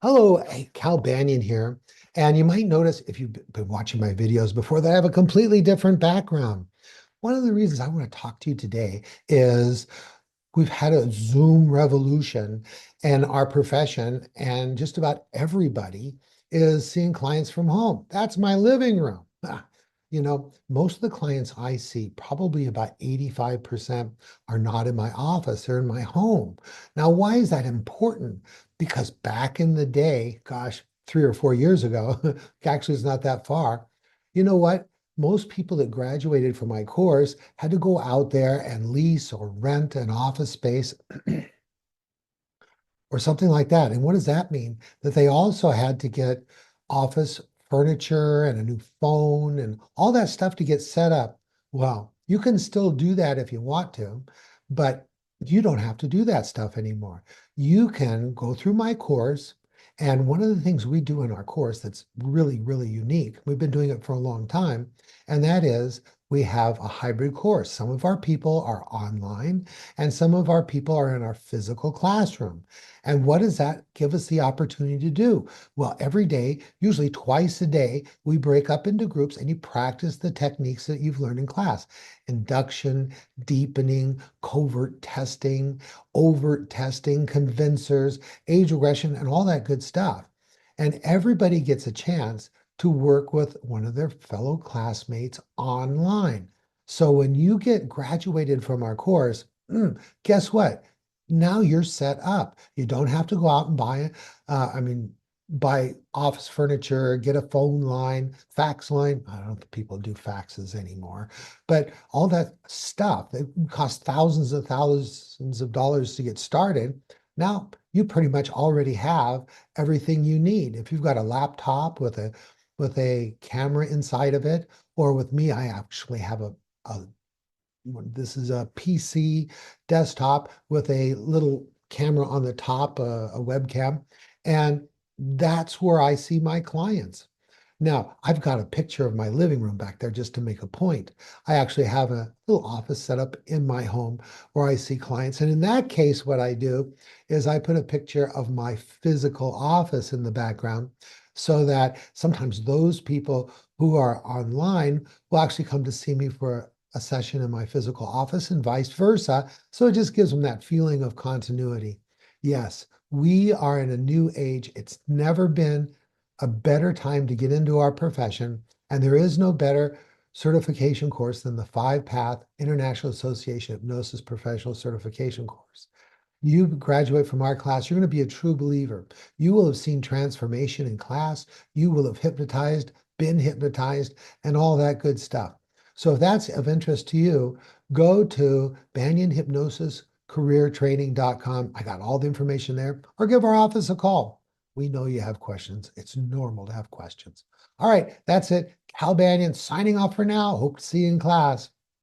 Hello, Cal Banyan here. And you might notice if you've been watching my videos before that I have a completely different background. One of the reasons I want to talk to you today is we've had a Zoom revolution in our profession, and just about everybody is seeing clients from home. That's my living room. Most of the clients I see, probably about 85%, are not in my office, they're in my home. Now, why is that important? Because back in the day, gosh, 3 or 4 years ago, actually, it's not that far. You know what? Most people that graduated from my course had to go out there and lease or rent an office space or something like that. And what does that mean? That they also had to get office furniture and a new phone and all that stuff to get set up. Well, you can still do that if you want to, but you don't have to do that stuff anymore. You can go through my course. And one of the things we do in our course that's really, really unique, we've been doing it for a long time, and that is we have a hybrid course. Some of our people are online, and some of our people are in our physical classroom. And what does that give us the opportunity to do? Well, every day, usually twice a day, we break up into groups and you practice the techniques that you've learned in class: induction, deepening, covert testing, overt testing, convincers, age regression, and all that good stuff. And everybody gets a chance to work with one of their fellow classmates online. So when you get graduated from our course, guess what? Now you're set up. You don't have to go out and buy office furniture, get a phone line, fax line. I don't think people do faxes anymore, but all that stuff that costs thousands of dollars to get started. Now you pretty much already have everything you need. If you've got a laptop with a camera inside of it, or with me, I actually have a this is a PC desktop with a little camera on the top, a webcam, and that's where I see my clients. Now, I've got a picture of my living room back there just to make a point. I actually have a little office set up in my home where I see clients. And in that case, what I do is I put a picture of my physical office in the background so that sometimes those people who are online will actually come to see me for a session in my physical office and vice versa. So it just gives them that feeling of continuity. Yes, we are in a new age. It's never been a better time to get into our profession, and there is no better certification course than the 5-Path International Association Hypnosis Professional Certification course. You graduate from our class, you're going to be a true believer. You will have seen transformation in class. You will have been hypnotized, and all that good stuff. So if that's of interest to you, go to banyanhypnosiscareertraining.com. I got all the information there, or give our office a call. We know you have questions. It's normal to have questions. All right, that's it. Cal Banyan signing off for now. Hope to see you in class.